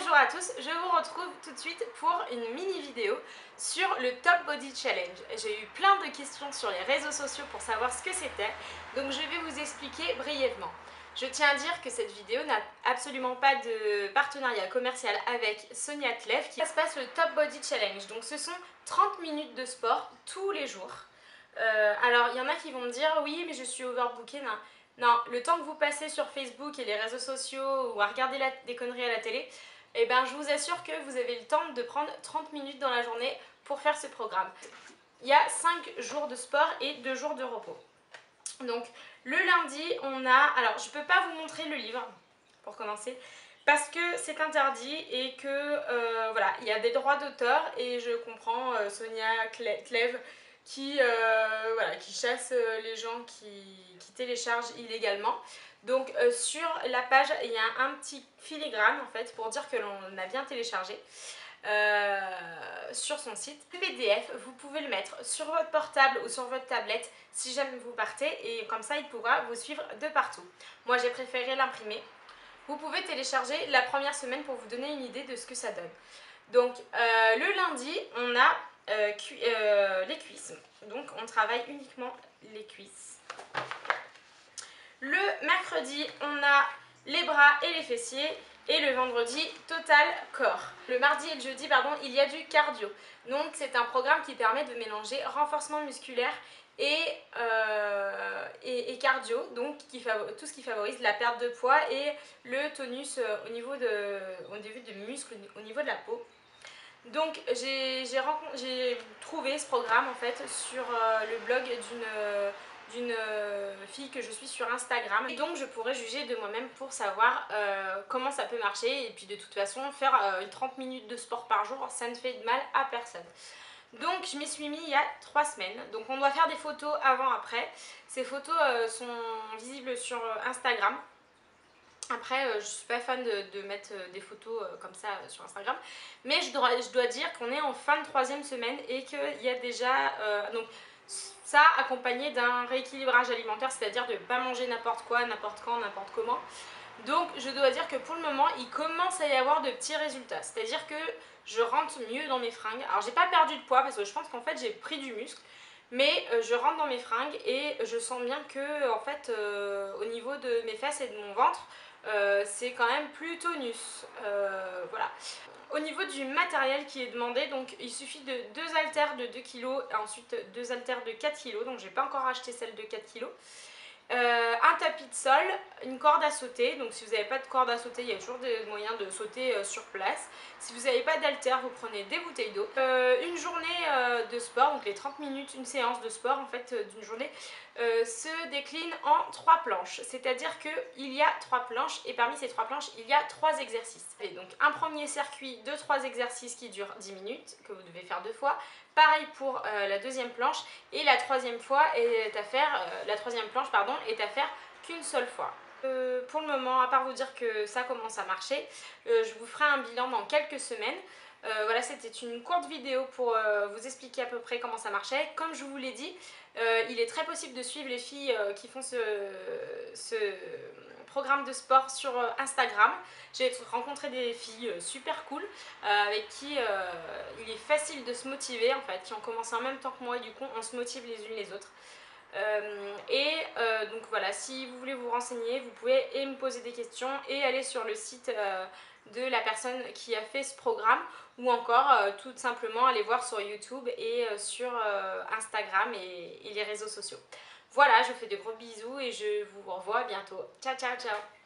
Bonjour à tous, je vous retrouve tout de suite pour une mini vidéo sur le Top Body Challenge. J'ai eu plein de questions sur les réseaux sociaux pour savoir ce que c'était, donc je vais vous expliquer brièvement. Je tiens à dire que cette vidéo n'a absolument pas de partenariat commercial avec Sonia Tlev. Ça se passe le Top Body Challenge, donc ce sont 30 minutes de sport tous les jours. Alors il y en a qui vont me dire oui mais je suis overbookée. Non, le temps que vous passez sur Facebook et les réseaux sociaux ou à regarder des conneries à la télé, eh ben, je vous assure que vous avez le temps de prendre 30 minutes dans la journée pour faire ce programme. Il y a 5 jours de sport et 2 jours de repos. Donc le lundi, on a... Alors je ne peux pas vous montrer le livre pour commencer parce que c'est interdit et que voilà, il y a des droits d'auteur et je comprends Sonia Tlev qui chasse les gens qui téléchargent illégalement. Donc sur la page, il y a un petit filigrane en fait pour dire que l'on a bien téléchargé sur son site. Le PDF, vous pouvez le mettre sur votre portable ou sur votre tablette si jamais vous partez et comme ça il pourra vous suivre de partout. Moi j'ai préféré l'imprimer. Vous pouvez télécharger la première semaine pour vous donner une idée de ce que ça donne. Donc le lundi, on a les cuisses. Donc on travaille uniquement les cuisses. Le mercredi, on a les bras et les fessiers. Et le vendredi, total corps. Le mardi et le jeudi, pardon, il y a du cardio. Donc c'est un programme qui permet de mélanger renforcement musculaire et cardio, donc tout ce qui favorise la perte de poids et le tonus au niveau des muscles, au niveau de la peau. Donc j'ai trouvé ce programme en fait sur le blog d'une fille que je suis sur Instagram et donc je pourrais juger de moi-même pour savoir comment ça peut marcher et puis de toute façon faire 30 minutes de sport par jour ça ne fait de mal à personne. Donc je m'y suis mis il y a 3 semaines, donc on doit faire des photos avant-après. Ces photos sont visibles sur Instagram. Après, je suis pas fan de mettre des photos comme ça sur Instagram, mais je dois dire qu'on est en fin de 3e semaine et qu'il y a déjà donc ça accompagné d'un rééquilibrage alimentaire, c'est-à-dire de ne pas manger n'importe quoi, n'importe quand, n'importe comment. Donc je dois dire que pour le moment, il commence à y avoir de petits résultats, c'est-à-dire que je rentre mieux dans mes fringues. Alors j'ai pas perdu de poids parce que je pense qu'en fait j'ai pris du muscle, mais je rentre dans mes fringues et je sens bien que en fait au niveau de mes fesses et de mon ventre, c'est quand même plus tonus. Voilà. Au niveau du matériel qui est demandé, donc il suffit de 2 haltères de 2 kg et ensuite 2 haltères de 4 kg, donc j'ai pas encore acheté celle de 4 kg. Un tapis de sol, une corde à sauter, donc si vous n'avez pas de corde à sauter, il y a toujours des moyens de sauter sur place. Si vous n'avez pas d'haltère, vous prenez des bouteilles d'eau. Une journée de sport, donc les 30 minutes, une séance de sport en fait d'une journée, se décline en 3 planches. C'est-à-dire qu'il y a 3 planches et parmi ces 3 planches, il y a 3 exercices. Et donc un premier circuit de 3 exercices qui dure 10 minutes, que vous devez faire 2 fois. Pareil pour la deuxième planche et la troisième planche est à faire qu'une seule fois. Pour le moment, à part vous dire que ça commence à marcher, je vous ferai un bilan dans quelques semaines. Voilà, c'était une courte vidéo pour vous expliquer à peu près comment ça marchait. Comme je vous l'ai dit, il est très possible de suivre les filles qui font ce programme de sport sur Instagram. J'ai rencontré des filles super cool avec qui il est facile de se motiver en fait, qui ont commencé en même temps que moi et du coup on se motive les unes les autres. Donc voilà, si vous voulez vous renseigner, vous pouvez me poser des questions et aller sur le site de la personne qui a fait ce programme ou encore tout simplement aller voir sur YouTube et sur Instagram et les réseaux sociaux. Voilà, je vous fais de gros bisous et je vous revois bientôt. Ciao ciao ciao.